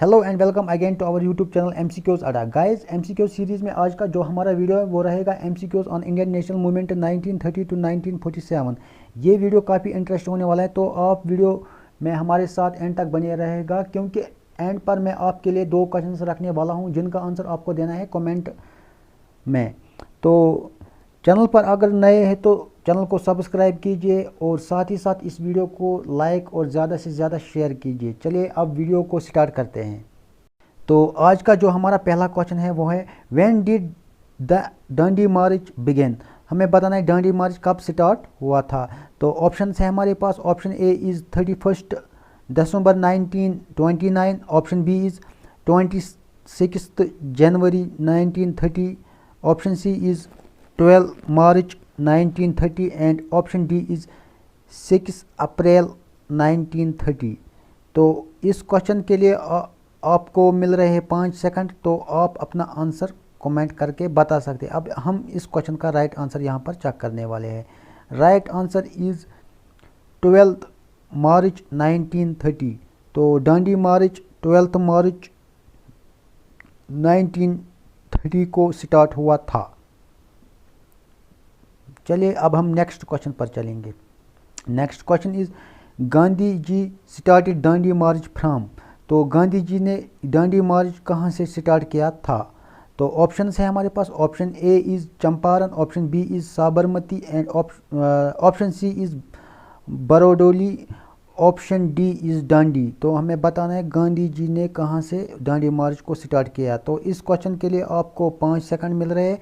Hello and welcome again to our YouTube channel MCQs अड्डा। Guys, MCQs series में आज का जो हमारा वीडियो है वो रहेगा MCQs on Indian national movement 1930 to 1947। ये वीडियो काफ़ी इंटरेस्ट होने वाला है, तो आप वीडियो में हमारे साथ एंड तक बने रहेगा, क्योंकि एंड पर मैं आपके लिए 2 क्वेश्चन रखने वाला हूँ जिनका आंसर आपको देना है कमेंट में। तो चैनल पर अगर नए हैं तो चैनल को सब्सक्राइब कीजिए और साथ ही साथ इस वीडियो को लाइक और ज़्यादा से ज़्यादा शेयर कीजिए। चलिए अब वीडियो को स्टार्ट करते हैं। तो आज का जो हमारा पहला क्वेश्चन है वो है when did the Dandi March begin. हमें बताना है डांडी मार्च कब स्टार्ट हुआ था। तो ऑप्शन है हमारे पास। Option A is 31 December 1929, option B is 26 January 1930, option C is 12 March 1930 and option D is 6 April 1930। तो इस क्वेश्चन के लिए आपको मिल रहे हैं 5 सेकंड, तो आप अपना आंसर कमेंट करके बता सकते हैं। अब हम इस क्वेश्चन का राइट आंसर यहाँ पर चेक करने वाले हैं। Right answer is 12 March 1930। तो डांडी मार्च 12 मार्च 1930 को स्टार्ट हुआ था। चलिए अब हम नेक्स्ट क्वेश्चन पर चलेंगे। Next question is Gandhi ji started Dandi march from. तो गांधी जी ने डांडी मार्च कहाँ से स्टार्ट किया था। तो ऑप्शन है हमारे पास। Option A is Champaran, option B is Sabarmati and option C is Bardoli, option D is Dandi. तो हमें बताना है गांधी जी ने कहाँ से डांडी मार्च को स्टार्ट किया। तो इस क्वेश्चन के लिए आपको 5 सेकंड मिल रहे हैं,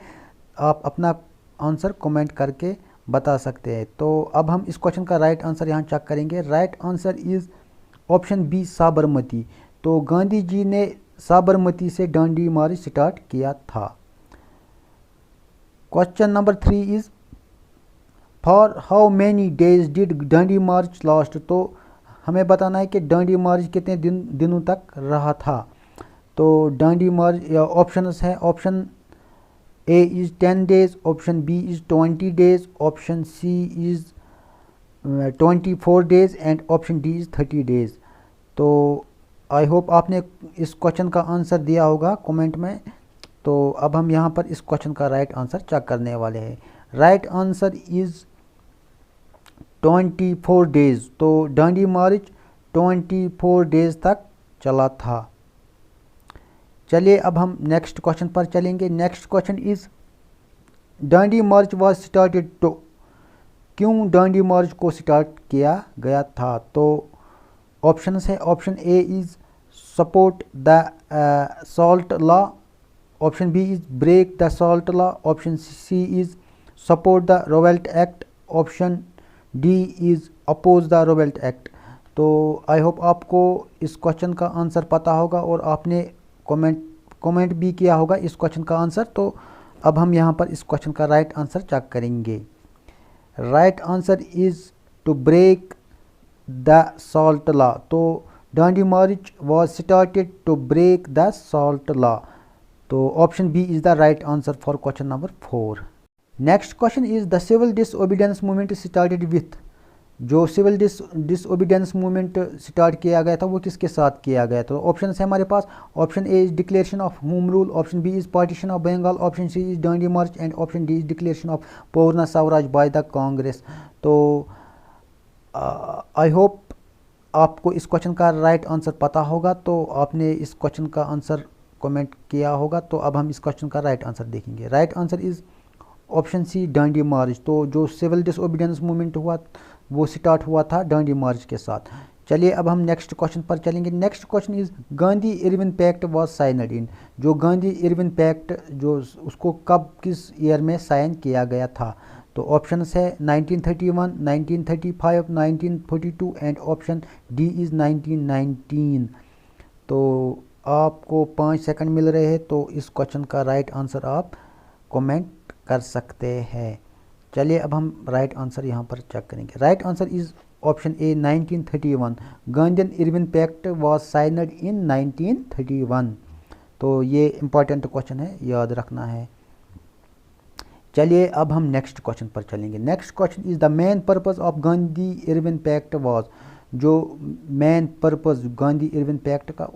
आप अपना आंसर कमेंट करके बता सकते हैं। तो अब हम इस क्वेश्चन का राइट आंसर यहाँ चेक करेंगे। Right answer is option B Sabarmati. तो गांधी जी ने साबरमती से डांडी मार्च स्टार्ट किया था। Question number 3 is for how many days did Dandi March last. तो हमें बताना है कि डांडी मार्च कितने दिनों तक रहा था। तो डांडी मार्च ऑप्शन है। Option A is 10 days, option B is 20 days, option C is 24 days and option D is 30 days. तो आई होप आपने इस क्वेश्चन का आंसर दिया होगा कमेंट में। तो अब हम यहाँ पर इस क्वेश्चन का राइट आंसर चेक करने वाले हैं। Right answer is 24 days. तो डांडी मार्च 24 डेज तक चला था। चलिए अब हम नेक्स्ट क्वेश्चन पर चलेंगे। Next question is Dandi march was started to. क्यों डांडी मार्च को स्टार्ट किया गया था। तो ऑप्शन है। Option A is support the salt law, option B is break the salt law, option C is support the Rowlatt Act, option D is oppose the Rowlatt Act. तो I hope आपको इस question का answer पता होगा और आपने comment भी किया होगा इस क्वेश्चन का आंसर। तो अब हम यहाँ पर इस क्वेश्चन का राइट आंसर चेक करेंगे। Right answer is to break the salt law. तो Dandi march was started to break the salt law. तो option B is the right answer for question number 4। Next question is the civil disobedience movement started with. जो civil disobedience movement start किया गया था वो किसके साथ किया गया था। ऑप्शन है हमारे पास। Option A is declaration of home rule, option B is partition of Bengal, option C is Dandi march and option D is declaration of Purna Swaraj by the Congress. तो आई होप आपको इस क्वेश्चन का राइट आंसर पता होगा, तो आपने इस क्वेश्चन का आंसर कमेंट किया होगा। तो अब हम इस क्वेश्चन का राइट आंसर देखेंगे। Right answer is option C Dandi march. तो जो सिविल डिसओबीडियंस मूवमेंट हुआ वो स्टार्ट हुआ था डांडी मार्च के साथ। चलिए अब हम नेक्स्ट क्वेश्चन पर चलेंगे। Next question is Gandhi Irwin pact was signed in. जो गांधी इरविन पैक्ट जो उसको कब किस ईयर में साइन किया गया था। तो ऑप्शन है 1931, 1935, 1942 एंड ऑप्शन डी इज़ 1919। तो आपको 5 सेकंड मिल रहे हैं, तो इस क्वेश्चन का राइट आंसर आप कमेंट कर सकते हैं। चलिए अब हम राइट आंसर यहाँ पर चेक करेंगे। Right answer is option A 1931। Gandhi Irwin pact was signed in 1931। तो ये इंपॉर्टेंट क्वेश्चन है, याद रखना है। चलिए अब हम नेक्स्ट क्वेश्चन पर चलेंगे। Next question is the main purpose of Gandhi Irwin pact was. जो main purpose Gandhi Irwin pact का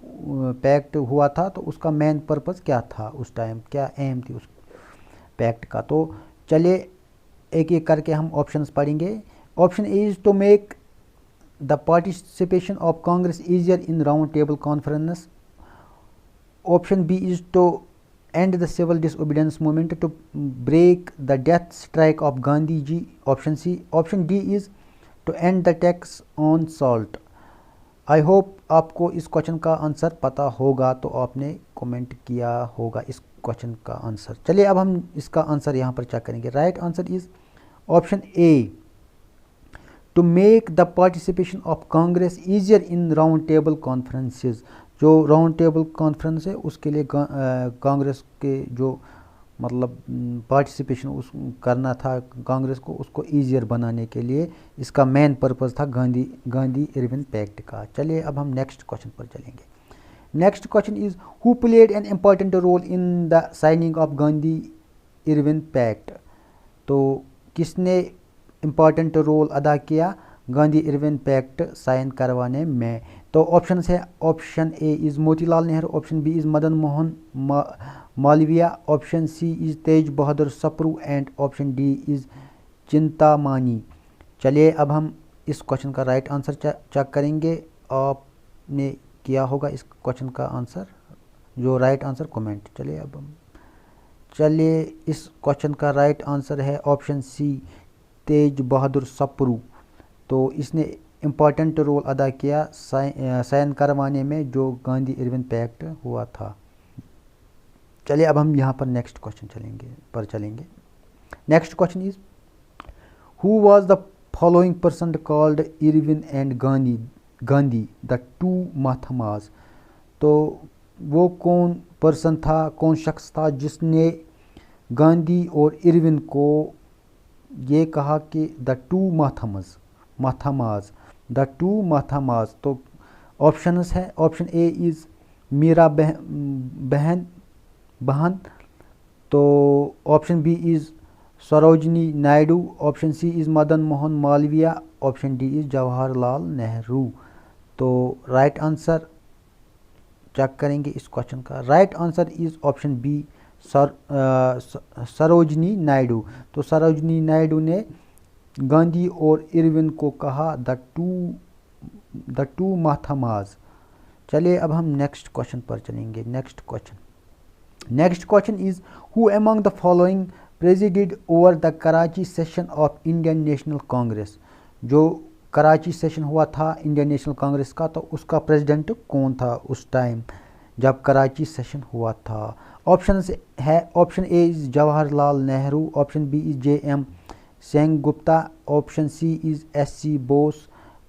पैक्ट हुआ था, तो उसका मेन पर्पस क्या था उस टाइम, क्या एम थी उस पैक्ट का। तो चलिए एक एक करके हम ऑप्शंस पढ़ेंगे। Option A is to make the participation of Congress easier in round table conference. Option B is to end the civil disobedience movement, to break the death strike of Gandhi ji. Option C. Option D is to end the tax on salt. I hope आपको इस question का answer पता होगा, तो आपने comment किया होगा इस क्वेश्चन का आंसर। चलिए अब हम इसका आंसर यहाँ पर चेक करेंगे। Right answer is option A, to make the participation of Congress easier in round table conferences. जो राउंड टेबल कॉन्फ्रेंस है उसके लिए कांग्रेस के जो मतलब पार्टिसिपेशन उस करना था कांग्रेस को, उसको ईजियर बनाने के लिए इसका मेन पर्पस था गांधी इरविन पैक्ट का। चलिए अब हम नेक्स्ट क्वेश्चन पर चलेंगे। Next question is who played an important role in the signing of Gandhi Irwin pact. तो किसने इम्पॉर्टेंट रोल अदा किया गांधी इरविन पैक्ट साइन करवाने में। तो ऑप्शन है, option A is Motilal Nehru, option B is Madan Mohan Malaviya, option C is Tej Bahadur Sapru and option D is Chintamani. चलिए अब हम इस क्वेश्चन का राइट आंसर चेक करेंगे। आपने किया होगा इस क्वेश्चन का आंसर, जो राइट आंसर कमेंट। चलिए इस क्वेश्चन का राइट आंसर है ऑप्शन सी, तेज बहादुर सप्रू। तो इसने इम्पॉर्टेंट रोल अदा किया साइन करवाने में जो गांधी इरविन पैक्ट हुआ था। चलिए अब हम यहाँ पर नेक्स्ट क्वेश्चन चलेंगे। Next question is who was the following person called Irwin and Gandhi the two Mahatmas. तो वो कौन पर्सन था, कौन शख्स था जिसने गांधी और इरविन को ये कहा कि the two Mahatmas, the two Mahatmas. तो ऑप्शंस है, option A is Mira Behn, तो option B is Sarojini Naidu, option C is Madan Mohan Malaviya, option D is Jawaharlal Nehru. तो राइट आंसर चेक करेंगे इस क्वेश्चन का। Right answer is option B, Sarojini Naidu. तो सरोजनी नायडू ने गांधी और इरविन को कहा द टू महात्माज। चलिए अब हम नेक्स्ट क्वेश्चन पर चलेंगे। Next question is who among the following preceded over the Karachi session of Indian National Congress. जो कराची सेशन हुआ था इंडियन नेशनल कांग्रेस का, तो उसका प्रेसिडेंट कौन था उस टाइम जब कराची सेशन हुआ था। ऑप्शन है, option A is Jawaharlal Nehru, option B is JM Sengupta, option C is SC Bose,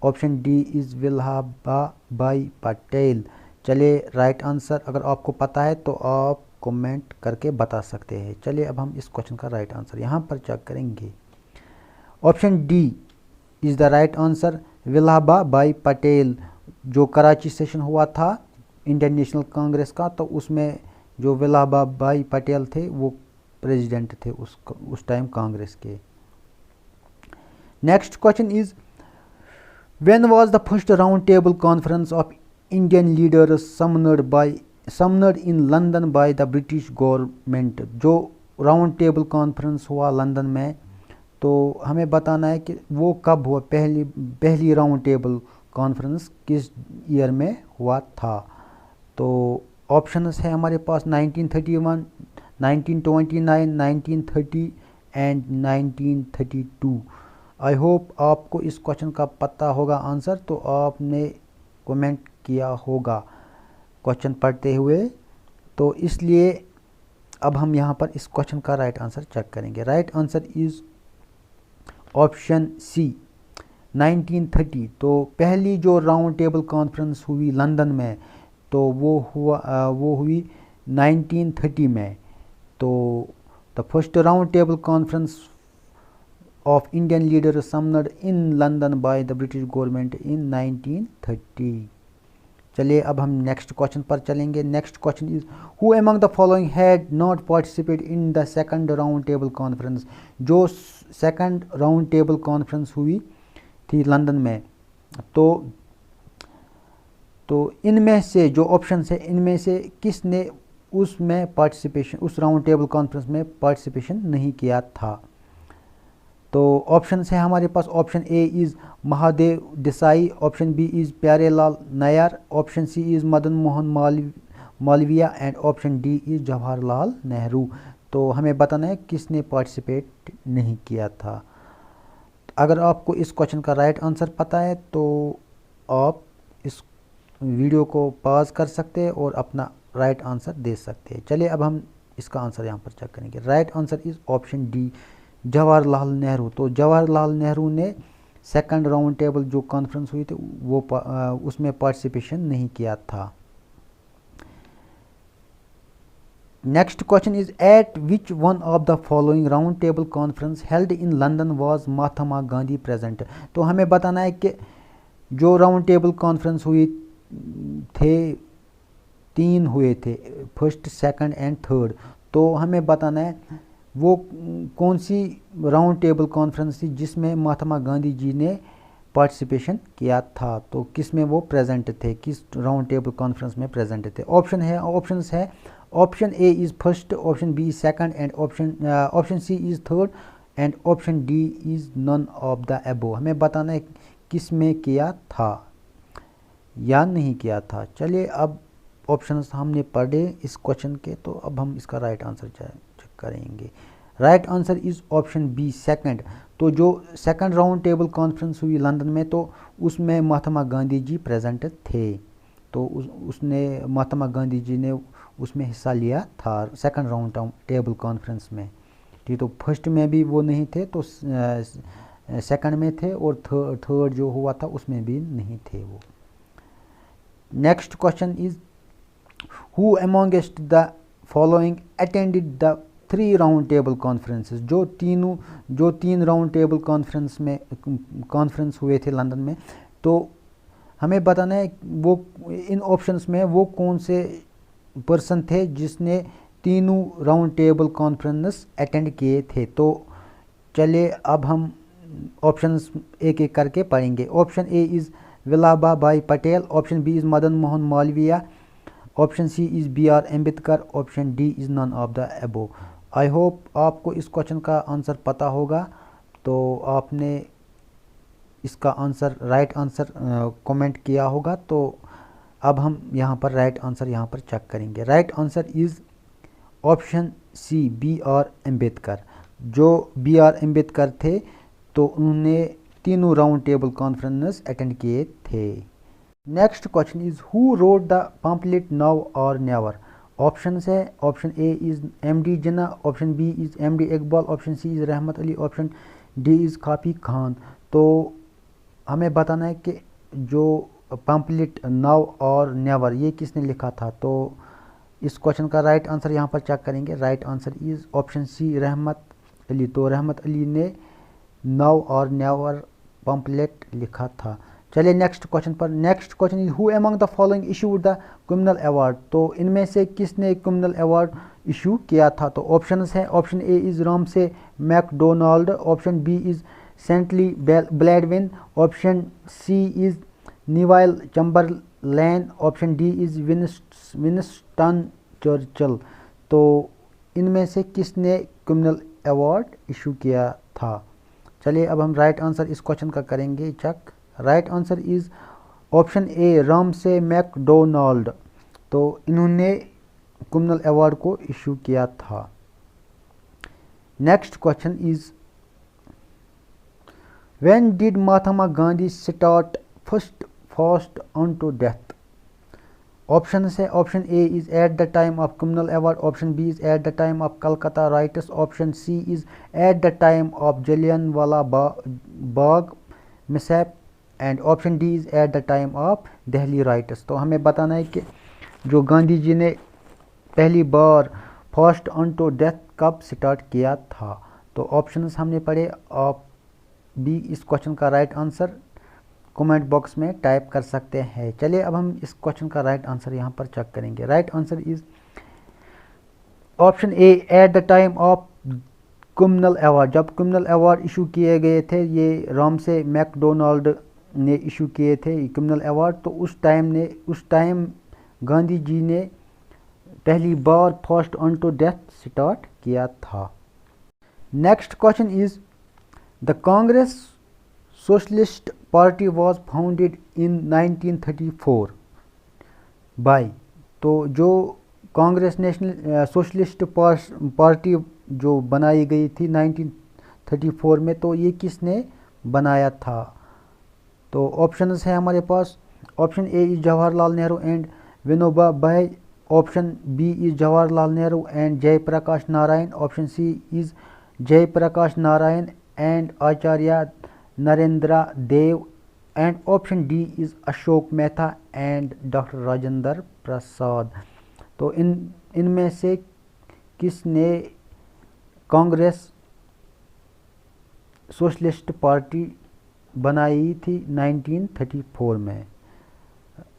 option D is Vallabhbhai Patel. चलिए राइट आंसर अगर आपको पता है तो आप कमेंट करके बता सकते हैं। चलिए अब हम इस क्वेश्चन का राइट आंसर यहाँ पर चेक करेंगे। Option D is the right answer, Vallabhbhai Patel. जो कराची सेशन हुआ था इंडियन नेशनल कांग्रेस का, तो उसमें जो वल्लभाई पटेल थे वो प्रेसिडेंट थे उस टाइम कांग्रेस के। Next question is when was the first round table conference of Indian leaders summoned in London by the British government। जो राउंड टेबल कॉन्फ्रेंस हुआ लंदन में, तो हमें बताना है कि वो कब हुआ, पहली राउंड टेबल कॉन्फ्रेंस किस ईयर में हुआ था। तो ऑप्शंस है हमारे पास 1931, 1929, 1930 एंड 1932। आई होप आपको इस क्वेश्चन का पता होगा आंसर, तो आपने कमेंट किया होगा क्वेश्चन पढ़ते हुए। तो इसलिए अब हम यहाँ पर इस क्वेश्चन का राइट आंसर चेक करेंगे। Right answer is option C, 1930। तो पहली जो राउंड टेबल कॉन्फ्रेंस हुई लंदन में, तो वो हुई 1930 में। तो the first round table conference of Indian leaders summoned in London by the British government in 1930। चलिए अब हम नेक्स्ट क्वेश्चन पर चलेंगे। Next question is who among the following had not participate in the second round table conference. जो second round table conference हुई थी London में, तो इनमें से जो ऑप्शन है, इनमें से किसने उसमें पार्टिसिपेशन, उस राउंड टेबल कॉन्फ्रेंस में पार्टिसिपेशन नहीं किया था? तो ऑप्शन है हमारे पास, option A is Mahadev Desai, option B is Pyarelal Nayar, option C is Madan Mohan Malaviya and option D is Jawaharlal Nehru. तो हमें बताना है किसने पार्टिसिपेट नहीं किया था। अगर आपको इस क्वेश्चन का राइट आंसर पता है तो आप इस वीडियो को पॉज कर सकते हैं और अपना राइट आंसर दे सकते हैं। चलिए अब हम इसका आंसर यहाँ पर चेक करेंगे। Right answer is option D, Jawaharlal Nehru. तो जवाहरलाल नेहरू ने सेकंड राउंड टेबल जो कॉन्फ्रेंस हुई थी वो उसमें पार्टिसिपेशन नहीं किया था। Next question is eight which one of the following round table conference held in London was Mahatma Gandhi present. तो हमें बताना है कि जो राउंड टेबल कॉन्फ्रेंस हुई थे, 3 हुए थे, फर्स्ट सेकंड एंड थर्ड। तो हमें बताना है वो कौन सी राउंड टेबल कॉन्फ्रेंस थी जिसमें महात्मा गांधी जी ने पार्टिसिपेशन किया था। तो किस में वो प्रेजेंट थे, किस राउंड टेबल कॉन्फ्रेंस में प्रेजेंट थे? ऑप्शंस है option A is first, option B is second and option C is third and option D is none of the above. हमें बताना है किस में किया था या नहीं किया था। चलिए अब ऑप्शंस हमने पढ़े इस क्वेश्चन के, तो अब हम इसका राइट आंसर चेक करेंगे। Right answer is option B second. तो जो सेकंड राउंड टेबल कॉन्फ्रेंस हुई लंदन में, तो उसमें महात्मा गांधी जी प्रेजेंट थे। तो उसने महात्मा गांधी जी ने उसमें हिस्सा लिया था सेकंड राउंड टेबल कॉन्फ्रेंस में। ठीक, तो फर्स्ट में भी वो नहीं थे, तो सेकंड में थे, और थर्ड जो हुआ था उसमें भी नहीं थे वो। Next question is who amongst the following attended the 3 round table conferences. जो तीन राउंड टेबल कॉन्फ्रेंस हुए थे लंदन में, तो हमें बताना है वो इन ऑप्शंस में वो कौन से पर्सन थे जिसने तीनों राउंड टेबल कॉन्फ्रेंस अटेंड किए थे। तो चलिए अब हम ऑप्शंस एक एक करके पढ़ेंगे। Option A is Vallabh Bhai Patel, option B is Madan Mohan Malaviya, option C is B R Ambedkar, option D is none of the above. I hope आपको इस क्वेश्चन का आंसर पता होगा। तो आपने इसका आंसर, राइट आंसर कमेंट किया होगा। तो अब हम यहाँ पर राइट आंसर यहाँ पर चेक करेंगे। Right answer is option C, B R Ambedkar. जो बी आर अम्बेडकर थे, तो उन्होंने तीनों राउंड टेबल कॉन्फ्रेंस अटेंड किए थे। Next question is who wrote the pamphlet now or never. Option है, option A is M D Jinnah, option B is M D Iqbal, option C is Rahmat Ali, option D is काफ़ी खान। तो हमें बताना है कि जो पम्पलेट नाउ और नेवर ये किसने लिखा था। तो इस क्वेश्चन का राइट आंसर यहाँ पर चेक करेंगे। Right answer is option C, Rahmat Ali. तो रहमत अली ने नाउ और नेवर पम्पलेट लिखा था। चलिए नेक्स्ट क्वेश्चन पर। Next question is who among the following issued the criminal award. तो इनमें से किसने क्रिमिनल अवार्ड इशू किया था। तो ऑप्शंस हैं, option A is Ramsay MacDonald, option B is Stanley Baldwin, option C is Neville Chamberlain, option D is Winston Churchill. तो इनमें से किसने क्रिमिनल अवार्ड इशू किया था। चलिए अब हम राइट आंसर इस क्वेश्चन का करेंगे check. Right answer is option A, Ramsay MacDonald. तो इन्होंने क्रिमिनल अवार्ड को इशू किया था। Next question is when did Mahatma Gandhi start first fast unto death. Option है, option A is at the time of criminal award, option B is at the time of Calcutta riots, option C is at the time of Jallianwala Bagh mishap and option D is at the time of Delhi rights. तो हमें बताना है कि जो गांधी जी ने पहली बार fast unto death कब स्टार्ट किया था। तो ऑप्शंस हमने पढ़े। आप भी इस क्वेश्चन का राइट आंसर कमेंट बॉक्स में टाइप कर सकते हैं। चलिए अब हम इस क्वेश्चन का राइट आंसर यहाँ पर चेक करेंगे। Right answer is option A, eight the time of criminal award. जब क्रिमिनल अवार्ड इशू किए गए थे ये रामसे मैकडोनाल्ड ने इशू किए थे क्रिमिनल अवार्ड, तो उस टाइम गांधी जी ने पहली बार fast on to death start किया था। Next question is the Congress Socialist Party was founded in 1934 by. तो जो कांग्रेस नेशनल सोशलिस्ट पार्टी जो बनाई गई थी 1934 में, तो ये किसने बनाया था? तो ऑप्शंस है हमारे पास। Option A is Jawaharlal Nehru and Vinoba Bhave, option B is Jawaharlal Nehru and Jayaprakash Narayan, option C is Jayaprakash Narayan and Acharya Narendra Dev, and option D is Ashok Mehta and doctor Rajendra Prasad. तो इनमें से किसने कांग्रेस सोशलिस्ट पार्टी बनाई थी 1934 में?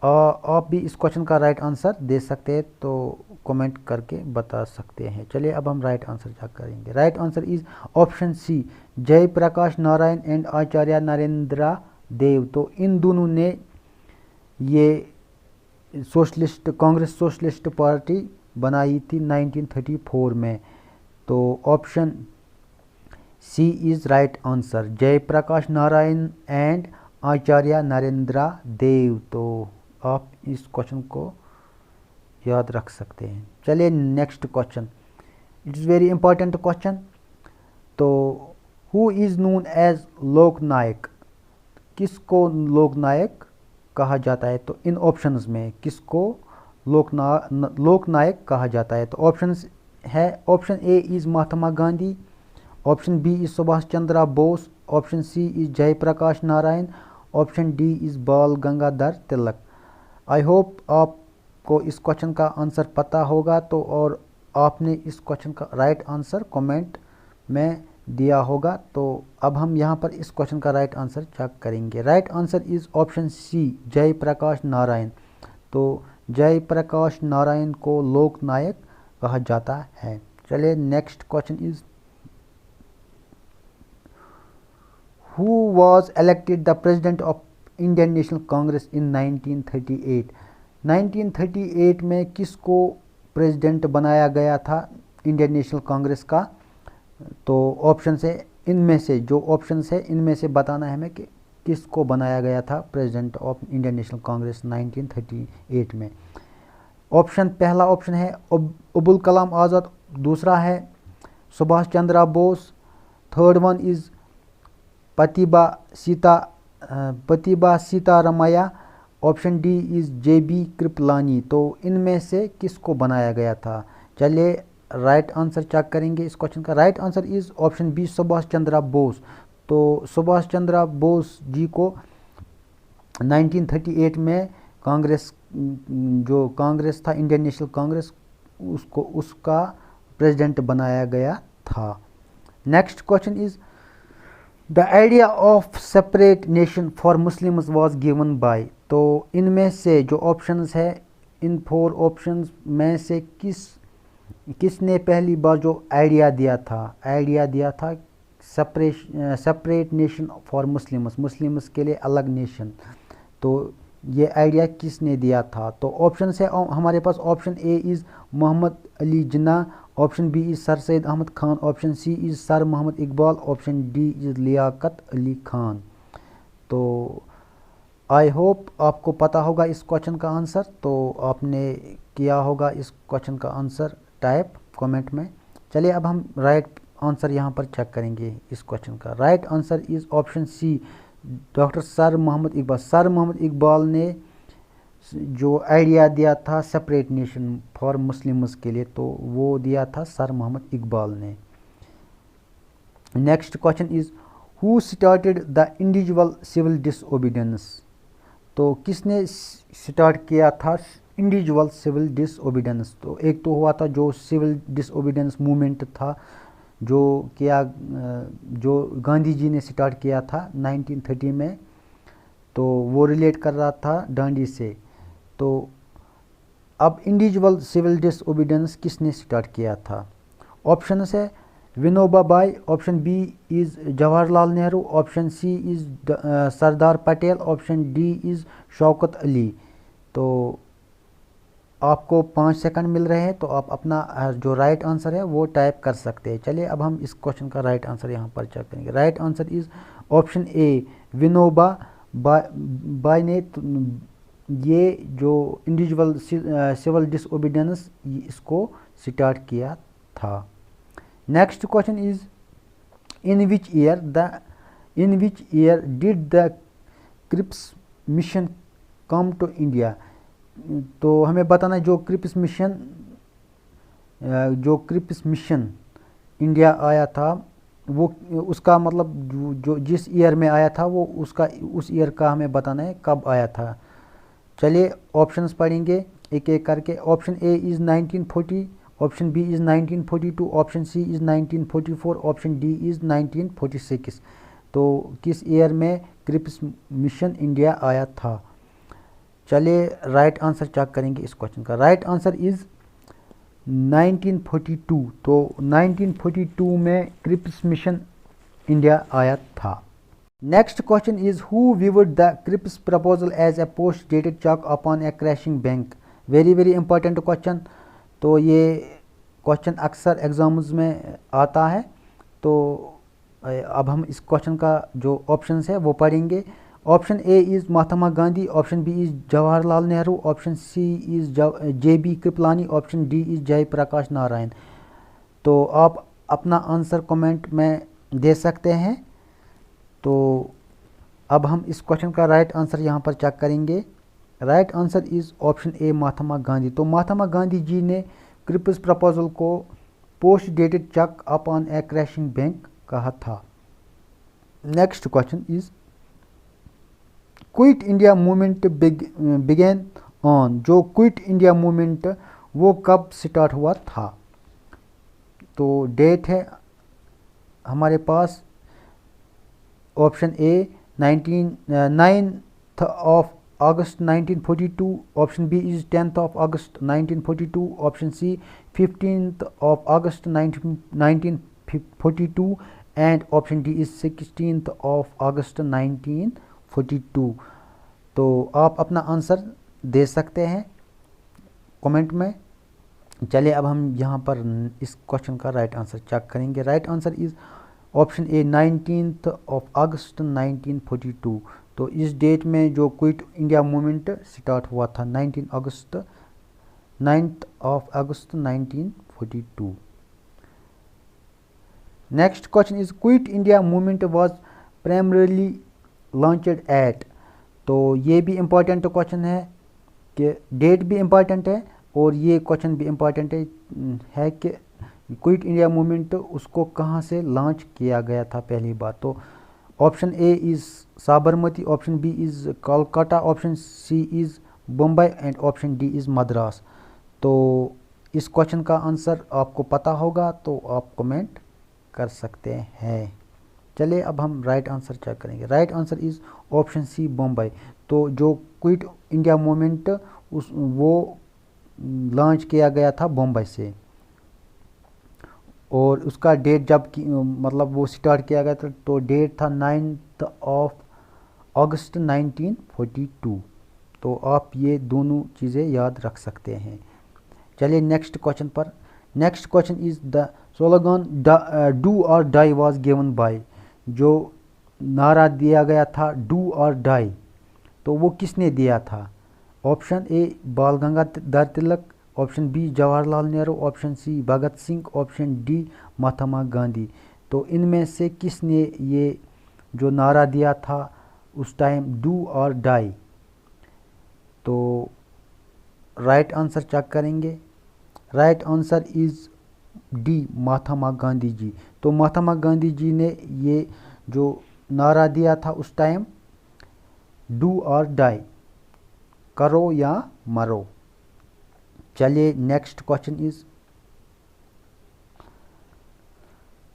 आप भी इस क्वेश्चन का राइट आंसर दे सकते हैं, तो कमेंट करके बता सकते हैं। चलिए अब हम राइट आंसर चेक करेंगे। Right answer is option C Jayaprakash Narayan and Acharya Narendra Dev. तो इन दोनों ने ये कांग्रेस सोशलिस्ट पार्टी बनाई थी 1934 में। तो option C is right answer, Jayaprakash Narayan and Acharya Narendra Dev. तो आप इस क्वेश्चन को याद रख सकते हैं। चलिए next question, it is very important question. तो हु इज़ नोन एज लोकनायक, किसको लोकनायक कहा जाता है? तो इन ऑप्शंस में किसको लोकनायक कहा जाता है? तो ऑप्शंस है, option A is Mahatma Gandhi, option B is Subhash Chandra Bose, option C is Jayaprakash Narayan, option D is Bal Gangadhar Tilak. I hope आपको इस क्वेश्चन का आंसर पता होगा, तो और आपने इस क्वेश्चन का राइट आंसर कमेंट में दिया होगा। तो अब हम यहाँ पर इस क्वेश्चन का राइट आंसर चेक करेंगे। Right answer is option C Jayaprakash Narayan. तो जयप्रकाश नारायण को लोकनायक कहा जाता है। चलिए next question is who was elected the president of Indian National Congress in 1938? 1938 में किसको प्रेसिडेंट बनाया गया था इंडियन नेशनल कांग्रेस का? तो ऑप्शन से इनमें से जो ऑप्शन है इनमें से बताना है हमें कि किसको बनाया गया था president of Indian National Congress 1938 में। ऑप्शन पहला ऑप्शन है अबुल कलाम आज़ाद, दूसरा है Subhash Chandra Bose, third one is Pattabhi Sitaramayya, option D is JB Kripalani. तो इनमें से किसको बनाया गया था? चलिए राइट आंसर चेक करेंगे इस क्वेश्चन का। Right answer is option B Subhash Chandra Bose. तो सुभाष चंद्र बोस जी को 1938 में कांग्रेस, जो कांग्रेस था इंडियन नेशनल कांग्रेस, उसका प्रेसिडेंट बनाया गया था। Next question is the idea of separate nation for Muslims was given by. तो इनमें से जो ऑप्शंस है, इन 4 ऑप्शंस में से किसने पहली बार जो आइडिया दिया था सेपरेट नेशन फॉर मुस्लिम्स के लिए अलग नेशन? तो ये आइडिया किसने दिया था? तो ऑप्शन है हमारे पास। Option A is Mohammad Ali Jinnah, option B is Sir Syed Ahmad Khan, option C is Sir Mohammad Iqbal, option D is Liaquat Ali Khan. तो आई होप आपको पता होगा इस क्वेश्चन का आंसर। तो आपने किया होगा इस क्वेश्चन का आंसर टाइप कमेंट में। चलिए अब हम राइट आंसर यहाँ पर चेक करेंगे इस क्वेश्चन का। Right answer is option C doctor sir Mohammad Iqbal. Sir Mohammad Iqbal ने जो आइडिया दिया था सेपरेट नेशन फॉर मुस्लिम्स के लिए, तो वो दिया था सर मोहम्मद इकबाल ने। Next question is who started the individual civil disobedience? तो किसने स्टार्ट किया था इंडिविजुअल सिविल डिसओबीडियंस? तो एक तो हुआ था जो सिविल डिसओबीडियंस मूवमेंट था, जो गांधी जी ने स्टार्ट किया था 1930 में। तो वो रिलेट कर रहा था डांडी से। तो अब इंडिविजुअल सिविल डिसओबीडियंस किसने स्टार्ट किया था? ऑप्शन है Vinoba Bhai, option B is Jawaharlal Nehru, option C is Sardar Patel, option D is Shaukat Ali. तो आपको 5 सेकंड मिल रहे हैं, तो आप अपना जो राइट आंसर है वो टाइप कर सकते हैं। चलिए अब हम इस क्वेश्चन का राइट आंसर यहाँ पर चेक करेंगे। Right answer is option A, Vinoba Bhave ने ये जो इंडिविजुअल सिविल डिसओबीडियंस इसको स्टार्ट किया था। Next question is in which year did the Cripps mission come to India. तो हमें बताना है जो क्रिप्स मिशन इंडिया आया था वो उसका मतलब जो जिस ईयर में आया था वो उस ईयर का हमें बताना है कब आया था। चलिए ऑप्शंस पढ़ेंगे एक एक करके। Option A is 1940, option B is 1942, option C is 1944, option D is 1946। तो किस ईयर में क्रिप्स मिशन इंडिया आया था। चलिए राइट आंसर चेक करेंगे इस क्वेश्चन का। Right answer is 1942। तो 1942 में क्रिप्स मिशन इंडिया आया था। Next question is who viewed the Cripps proposal as a post dated cheque upon a crashing bank. Very very important question. तो ये question अक्सर एग्जाम्स में आता है। तो अब हम इस क्वेश्चन का जो ऑप्शंस है वो पढ़ेंगे। Option A is Mahatma Gandhi, option B is Jawaharlal Nehru, option C is JB Kripalani, option D is Jayaprakash Narayan. तो आप अपना आंसर कमेंट में दे सकते हैं। तो अब हम इस क्वेश्चन का राइट आंसर यहाँ पर चेक करेंगे। Right answer is option A Mahatma Gandhi. तो महात्मा गांधी जी ने क्रिप्स प्रपोजल को post dated cheque upon a crashing bank कहा था। Next question is quit India movement began on. जो क्विट इंडिया मूवमेंट वो कब स्टार्ट हुआ था। तो डेट है हमारे पास option A 9th of August 1942, option B is 10th of August 1942, option C 15th of August 1942 and option D is 16th of August 1942। तो आप अपना आंसर दे सकते हैं कमेंट में। चलिए अब हम यहाँ पर इस क्वेश्चन का राइट आंसर चेक करेंगे। Right answer is option A 19th of August 1942। तो इस डेट में जो क्विट इंडिया मूवमेंट स्टार्ट हुआ था 9th of August 1942। Next question is quit India movement was primarily launched at. तो ये भी इम्पोर्टेंट क्वेश्चन है कि डेट भी इम्पोर्टेंट है और ये क्वेश्चन भी इम्पोर्टेंट है कि क्विट इंडिया मूवमेंट उसको कहाँ से लॉन्च किया गया था पहली बार। तो option A is Sabarmati, option B is Kolkata, option C is Bombay and option D is Madras. तो इस क्वेश्चन का आंसर आपको पता होगा तो आप कमेंट कर सकते हैं। चलिए अब हम राइट आंसर चेक करेंगे। Right answer is option C Bombay. तो जो क्विट इंडिया मूवमेंट वो लॉन्च किया गया था बम्बई से और उसका डेट जब मतलब वो स्टार्ट किया गया था तो डेट था 9th of August 1942। तो आप ये दोनों चीज़ें याद रख सकते हैं। चलिए नेक्स्ट क्वेश्चन पर। Next question is the slogan do और डाई वाज गिवन बाय। जो नारा दिया गया था डू और डाई तो वो किसने दिया था। Option A Bal Gangadhar Tilak, option B Jawaharlal Nehru, option C Bhagat Singh, option D Mahatma Gandhi. तो इनमें से किसने ये जो नारा दिया था उस टाइम डू और डाई। तो राइट आंसर चेक करेंगे। Right answer is D Mahatma Gandhi जी। तो महात्मा गांधी जी ने ये जो नारा दिया था उस टाइम डू और डाई, करो या मरो। चलिए next question is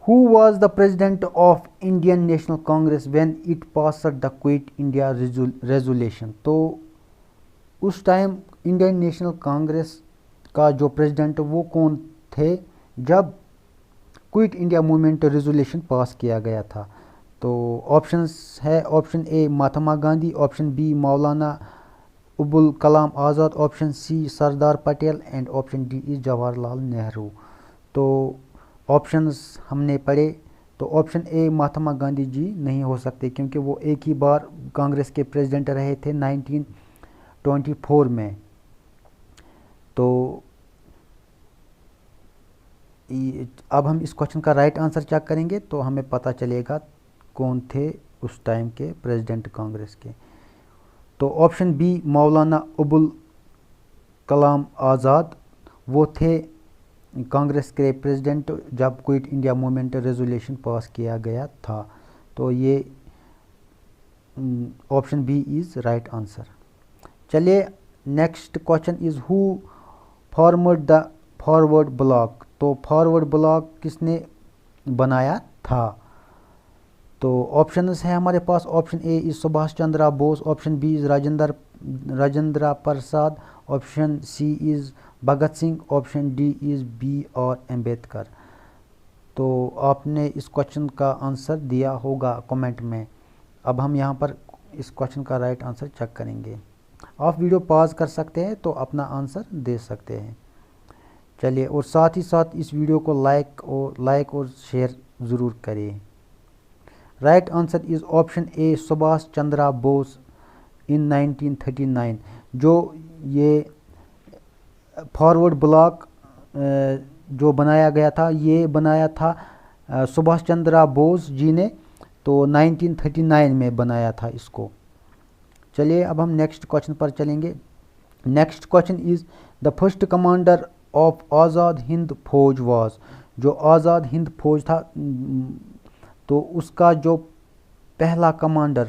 who was the president of Indian National Congress when it passed the quit India resolution. तो उस टाइम इंडियन नेशनल कांग्रेस का जो प्रेसिडेंट वो कौन थे जब quit India movement resolution pass किया गया था। तो ऑप्शंस है option A Mahatma Gandhi, option B Maulana Abul Kalam Azad, option C Sardar Patel and option D is Jawaharlal Nehru. तो ऑप्शंस हमने पढ़े, तो ऑप्शन ए महात्मा गांधी जी नहीं हो सकते क्योंकि वो एक ही बार कांग्रेस के प्रेसिडेंट रहे थे 1924 में। तो अब हम इस क्वेश्चन का राइट आंसर चेक करेंगे तो हमें पता चलेगा कौन थे उस टाइम के प्रेसिडेंट कांग्रेस के। तो ऑप्शन बी मौलाना अबुल कलाम आज़ाद, वो थे कांग्रेस के प्रेसिडेंट जब quit India movement resolution pass किया गया था। तो ये option B is right answer. चलिए next question is who formed the Forward Bloc. तो फॉरवर्ड ब्लॉक किसने बनाया था? तो ऑप्शंस है हमारे पास, option A is Subhash Chandra Bose, option B is Rajendra Prasad, option C is Bhagat Singh, option D is B R Ambedkar. तो आपने इस क्वेश्चन का आंसर दिया होगा कमेंट में। अब हम यहाँ पर इस क्वेश्चन का राइट आंसर चेक करेंगे। आप वीडियो पॉज कर सकते हैं तो अपना आंसर दे सकते हैं। चलिए, और साथ ही साथ इस वीडियो को लाइक और शेयर ज़रूर करें। Right answer is option A Subhash Chandra Bose in 1939। जो ये फॉरवर्ड ब्लॉक जो बनाया गया था, ये बनाया था सुभाष चंद्र बोस जी ने, तो 1939 में बनाया था इसको। चलिए अब हम नेक्स्ट क्वेश्चन पर चलेंगे। Next question is the first commander of Azad Hind Fauj was. जो आज़ाद हिंद फौज था तो उसका जो पहला कमांडर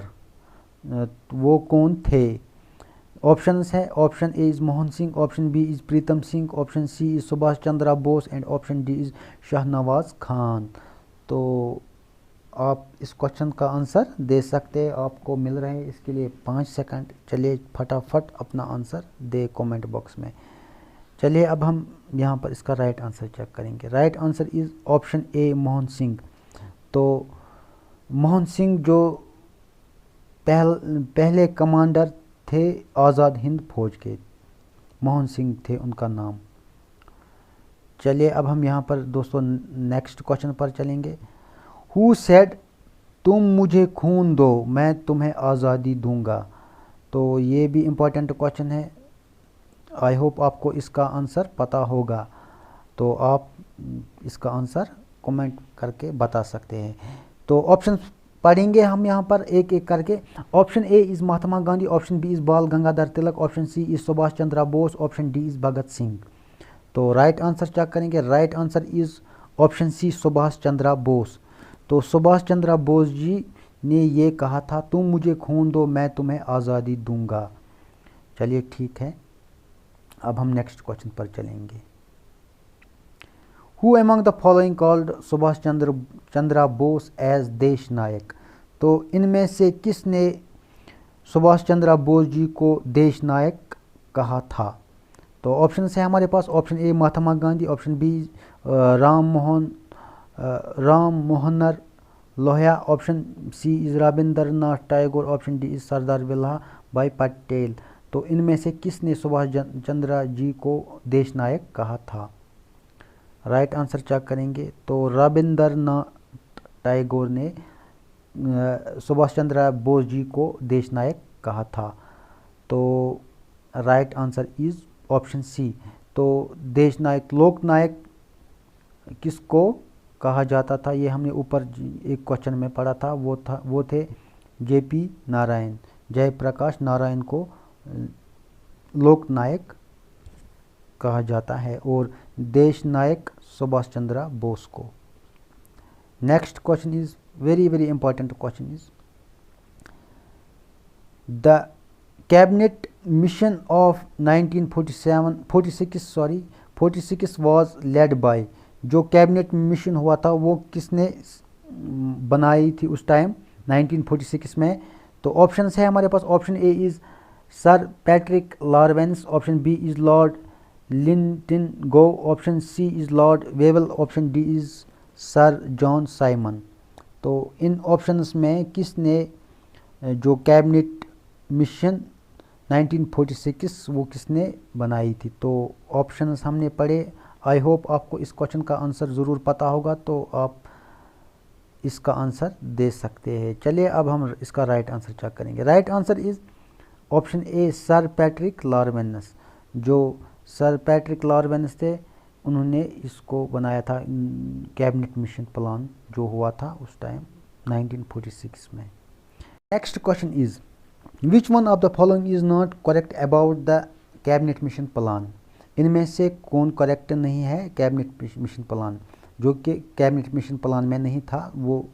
वो कौन थे? ऑप्शंस है, option A is Mohan Singh, option B is Pritam Singh, option C is Subhash Chandra Bose and option D is Shahnawaz Khan. तो आप इस क्वेश्चन का आंसर दे सकते हैं, आपको मिल रहे हैं इसके लिए 5 सेकंड। चलिए फटाफट अपना आंसर दे कमेंट बॉक्स में। चलिए अब हम यहाँ पर इसका राइट आंसर चेक करेंगे। राइट आंसर इज़ ऑप्शन ए मोहन सिंह। तो मोहन सिंह जो पहले कमांडर थे आज़ाद हिंद फौज के, मोहन सिंह थे उनका नाम। चलिए अब हम यहाँ पर दोस्तों नेक्स्ट क्वेश्चन पर चलेंगे। हु सेड तुम मुझे खून दो मैं तुम्हें आज़ादी दूंगा। तो ये भी इम्पोर्टेंट क्वेश्चन है। आई होप आपको इसका आंसर पता होगा, तो आप इसका आंसर कमेंट करके बता सकते हैं। तो ऑप्शन पढ़ेंगे हम यहाँ पर एक एक करके। Option A is Mahatma Gandhi, option B is Bal Gangadhar Tilak, option C is Subhash Chandra Bose, option D is Bhagat Singh. तो राइट आंसर चेक करेंगे। Right answer is option C Subhash Chandra Bose. तो सुभाष चंद्र बोस जी ने ये कहा था तुम मुझे खून दो मैं तुम्हें आज़ादी दूंगा। चलिए ठीक है, अब हम नेक्स्ट क्वेश्चन पर चलेंगे। Who among the following called Subhash Chandra Bose as Desh Nayak. तो इनमें से किसने सुभाष चंद्र बोस जी को देश नायक कहा था? तो ऑप्शन है हमारे पास, option A Mahatma Gandhi, option B Ram Manohar Lohia, option C is Rabindranath Tagore, option D is Sardar Vallabh Bhai Patel. तो इनमें से किसने सुभाष चंद्र जी को देश नायक कहा था? राइट आंसर चेक करेंगे। तो रविंद्रनाथ टैगोर ने सुभाष चंद्र बोस जी को देश नायक कहा था। तो right answer is option C. तो देश नायक, लोक नायक किसको कहा जाता था, ये हमने ऊपर एक क्वेश्चन में पढ़ा था। वो थे जेपी नारायण, जयप्रकाश नारायण को लोक नायक कहा जाता है और देश नायक सुभाष चंद्र बोस को। Next question is very very important question is the cabinet mission of 1946 was led by. जो कैबिनेट मिशन हुआ था वो किसने बनाई थी उस टाइम 1946 में? तो ऑप्शंस है हमारे पास, option A is Sir Patrick Lawrence, option B is Lord Linlithgow, option C is Lord Wavell, option D is Sir John Simon. तो इन ऑप्शंस में किसने जो कैबिनेट मिशन 1946 वो किसने बनाई थी? तो ऑप्शंस हमने पढ़े। आई होप आपको इस क्वेश्चन का आंसर ज़रूर पता होगा, तो आप इसका आंसर दे सकते हैं। चलिए अब हम इसका राइट आंसर चेक करेंगे। Right answer is option A sir Patrick Lawrence. जो सर पैट्रिक लॉरेंस थे उन्होंने इसको बनाया था, कैबिनेट मिशन प्लान जो हुआ था उस टाइम 1946 में। Next question is which one of the following is not correct about the cabinet mission plan? इनमें से कौन करेक्ट नहीं है कैबिनेट मिशन प्लान, जो कि कैबिनेट मिशन प्लान में नहीं था, वो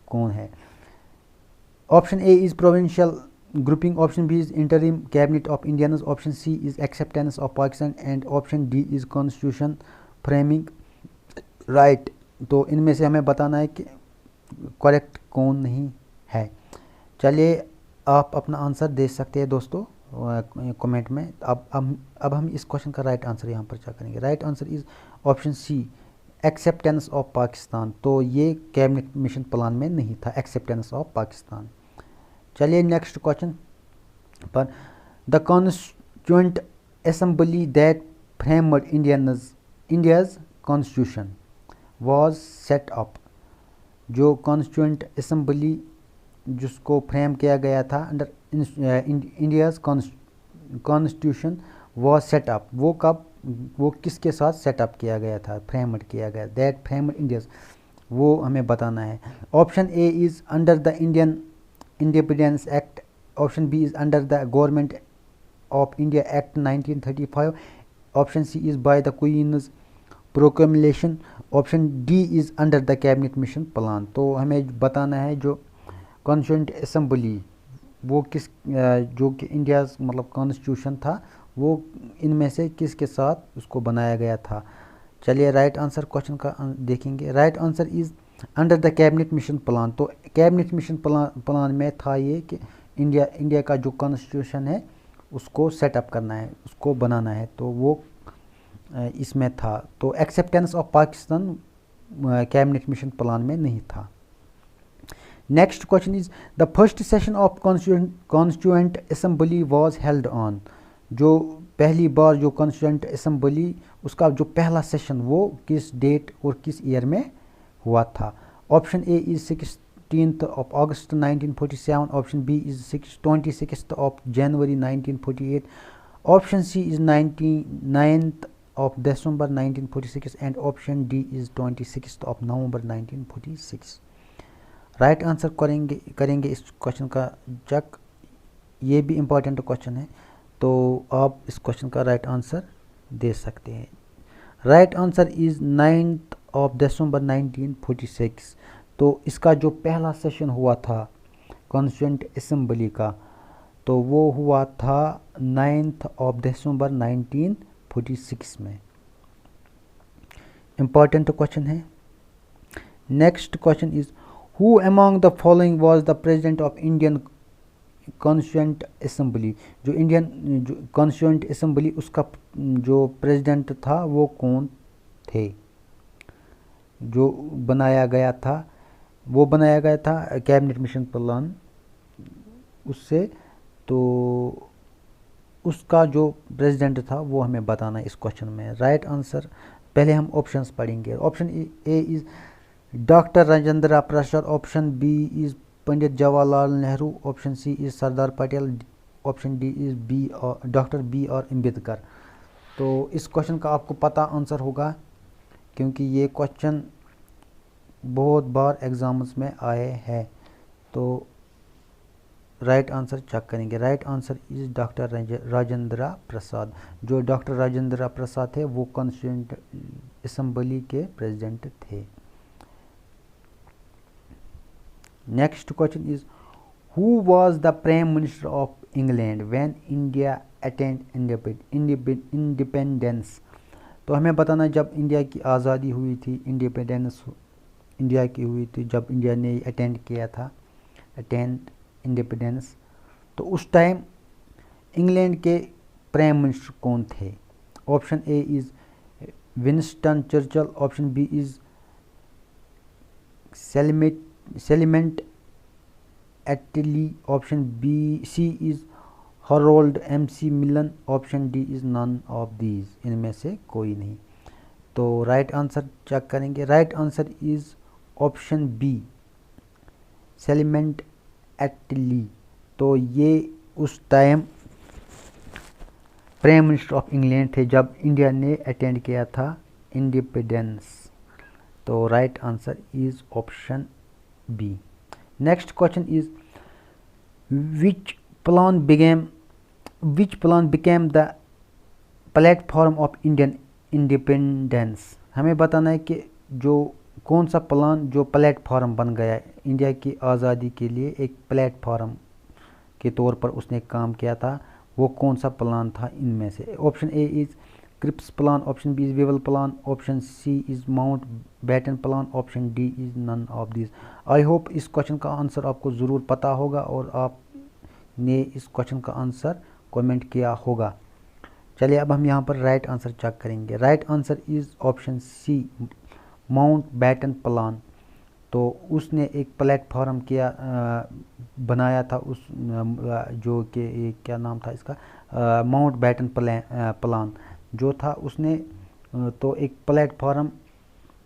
कौन है? Option A is provincial grouping, option B is interim cabinet of Indians, option C is acceptance of Pakistan and option D is constitution framing right. तो इनमें से हमें बताना है कि करेक्ट कौन नहीं है। चलिए आप अपना आंसर दे सकते हैं दोस्तों कमेंट में। अब हम इस क्वेश्चन का राइट आंसर यहाँ पर चेक करेंगे। Right answer is option C acceptance of Pakistan. तो ये कैबिनेट मिशन प्लान में नहीं था, एक्सेप्टेंस ऑफ पाकिस्तान। चलिए नेक्स्ट क्वेश्चन पर the constituent assembly that framed India's constitution was set up. जो कॉन्स्टिट्यूएंट असेंबली जिसको फ्रेम किया गया था under India's constitution was set up, वो कब, वो किसके साथ सेटअप किया गया था, फ्रेम्ड किया गया, दैट फ्रेम्ड इंडियाज, वो हमें बताना है। Option A is under the Indian independence act, option B is under the government of India act 1935, option C is by the queen's proclamation, option D is under the cabinet mission plan. तो हमें बताना है जो constituent assembly वो किस जो कि India मतलब कॉन्स्टिट्यूशन था वो इनमें से किसके साथ उसको बनाया गया था। चलिए राइट आंसर क्वेश्चन का देखेंगे। Right answer is under the cabinet mission plan. तो कैबिनेट मिशन प्लान में था ये कि इंडिया का जो कॉन्स्टिट्यूशन है उसको सेटअप करना है, उसको बनाना है, तो वो इसमें था। तो acceptance of Pakistan cabinet mission plan में नहीं था। Next question is the first session of constituent assembly was held on. जो पहली बार जो कॉन्स्टिट्यूएंट असेंबली उसका जो पहला सेशन वो किस डेट और किस ईयर में हुआ था? Option A is 16th of August 1947, option B is 26th of January 1948, option C is 9th of December 1946 and option D is 26th of November 1946। Right answer करेंगे इस क्वेश्चन का चेक। ये भी इम्पॉर्टेंट क्वेश्चन है, तो आप इस question का राइट आंसर दे सकते हैं। Right answer is 9th of December 1946। तो इसका जो पहला सेशन हुआ था कॉन्स्टिट्यूएंट असेंबली का, तो वो हुआ था 9th of December 1946 में। इम्पॉर्टेंट क्वेश्चन है। Next question is Who among the following was the president of Indian Constituent Assembly? जो इंडियन कॉन्स्टिट्यूएंट असेंबली उसका जो प्रेसिडेंट था वो कौन थे? जो बनाया गया था वो बनाया गया था कैबिनेट मिशन प्लान उससे, तो उसका जो प्रेसिडेंट था वो हमें बताना है इस क्वेश्चन में। राइट आंसर पहले हम ऑप्शंस पढ़ेंगे। Option A is doctor Rajendra Prasad, option B is Pandit Jawaharlal Nehru, option C is Sardar Patel, option D is B R doctor B R Ambedkar. तो इस क्वेश्चन का आपको पता आंसर होगा क्योंकि ये क्वेश्चन बहुत बार एग्जाम्स में आए हैं। तो राइट आंसर चेक करेंगे। Right answer is doctor Rajendra Prasad. जो डॉक्टर राजेंद्र प्रसाद थे वो कॉन्स्टिट्यूएंट असेंबली के प्रेसिडेंट थे। Next question is who was the prime minister of England when India attained independence. तो हमें बताना जब इंडिया की आज़ादी हुई थी, इंडिपेंडेंस इंडिया की हुई थी, जब इंडिया ने अटेंड किया था अटेंड इंडिपेंडेंस, तो उस टाइम इंग्लैंड के प्राइम मिनिस्टर कौन थे? Option A is Winston Churchill, option B is Clement Attlee, option B C is Harold MC Millan, option D is none of these, इनमें से कोई नहीं। तो राइट आंसर चेक करेंगे। Right answer is option B Clement Attlee. तो ये उस time prime minister of England थे जब इंडिया ने अटेंड किया था इंडिपेंडेंस। तो right answer is option B. Next question is which plan became the platform of Indian independence। हमें बताना है कि जो कौन सा प्लान जो प्लेटफॉर्म बन गया इंडिया की आज़ादी के लिए, एक प्लेटफॉर्म के तौर पर उसने काम किया था, वो कौन सा प्लान था इनमें से। Option A is Cripps plan, option B is Wavell plan, option C is Mountbatten plan, option D is none of this. I hope इस क्वेश्चन का आंसर आपको ज़रूर पता होगा और आपने इस क्वेश्चन का आंसर कमेंट किया होगा। चलिए अब हम यहाँ पर राइट आंसर चेक करेंगे। Right answer is option C Mountbatten plan. तो उसने एक प्लेटफॉर्म किया बनाया था उस जो कि क्या नाम था इसका, माउंट बैटन प्लान जो था, उसने तो एक प्लेटफॉर्म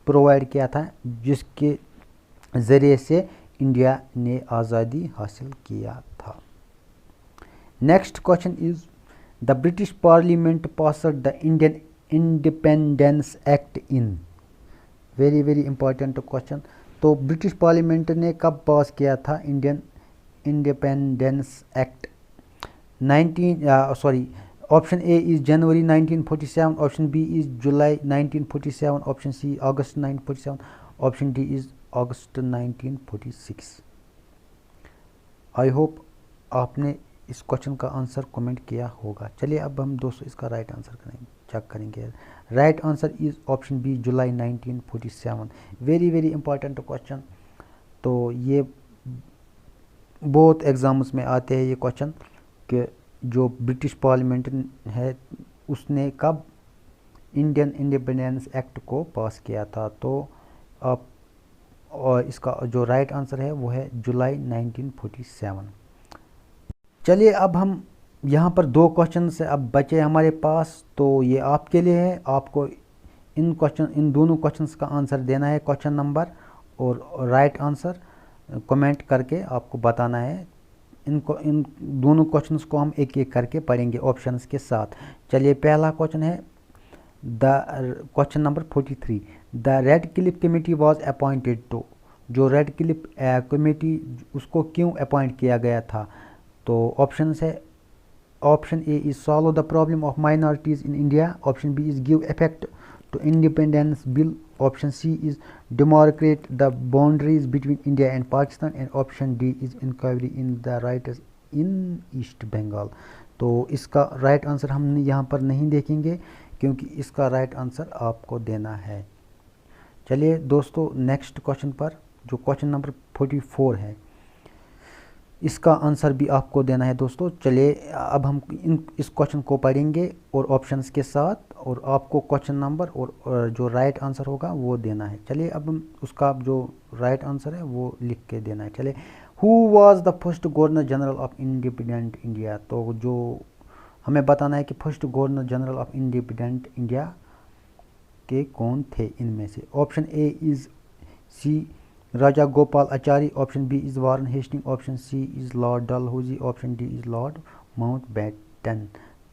प्रोवाइड किया था जिसके ज़रिए से इंडिया ने आज़ादी हासिल किया था। Next question is the British parliament passed the Indian independence act in. Very very important question. तो ब्रिटिश पार्लियामेंट ने कब पास किया था Indian independence act? Option A is January 1947, option B is July 1947, option C August 1947, option D is August 1946। I hope आपने इस question का answer comment किया होगा। चलिए अब हम दोस्तों इसका राइट आंसर चेक करेंगे। Right answer is option B July 1947। Very very important question. तो ये बहुत एग्जाम्स में आते हैं ये क्वेश्चन कि जो ब्रिटिश पार्लियामेंट है उसने कब इंडियन इंडिपेंडेंस एक्ट को पास किया था। तो आप और इसका जो राइट आंसर है वो है जुलाई 1947। चलिए अब हम यहाँ पर दो क्वेश्चन से अब बचे हमारे पास, तो ये आपके लिए है। आपको इन दोनों क्वेश्चंस का आंसर देना है, क्वेश्चन नंबर और राइट आंसर कमेंट करके आपको बताना है। इन दोनों क्वेश्चंस को हम एक एक करके पढ़ेंगे ऑप्शंस के साथ। चलिए पहला क्वेश्चन है question number 43। The Radcliffe committee was appointed to. जो रेड क्लिफ कमेटी उसको क्यों अपॉइंट किया गया था? तो ऑप्शन है option A is solve the problem of minorities in India, option B is give effect to independence bill, option C is demarcate the boundaries between India and Pakistan, and option D is inquiry in the rights in East Bengal। तो इसका right answer हम यहाँ पर नहीं देखेंगे क्योंकि इसका right answer आपको देना है। चलिए दोस्तों नेक्स्ट क्वेश्चन पर, जो क्वेश्चन नंबर 44 है, इसका आंसर भी आपको देना है दोस्तों। चलिए अब हम इस क्वेश्चन को पढ़ेंगे और ऑप्शंस के साथ, और आपको क्वेश्चन नंबर और जो राइट आंसर होगा वो देना है। चलिए अब हम उसका जो राइट आंसर है वो लिख के देना है। चलिए who was the first governor general of independent India. तो जो हमें बताना है कि first governor general of independent India के कौन थे इनमें से। Option A is C Rajagopalachari, option B is Warren Hastings, option C is Lord Dalhousie, option D is Lord Mountbatten.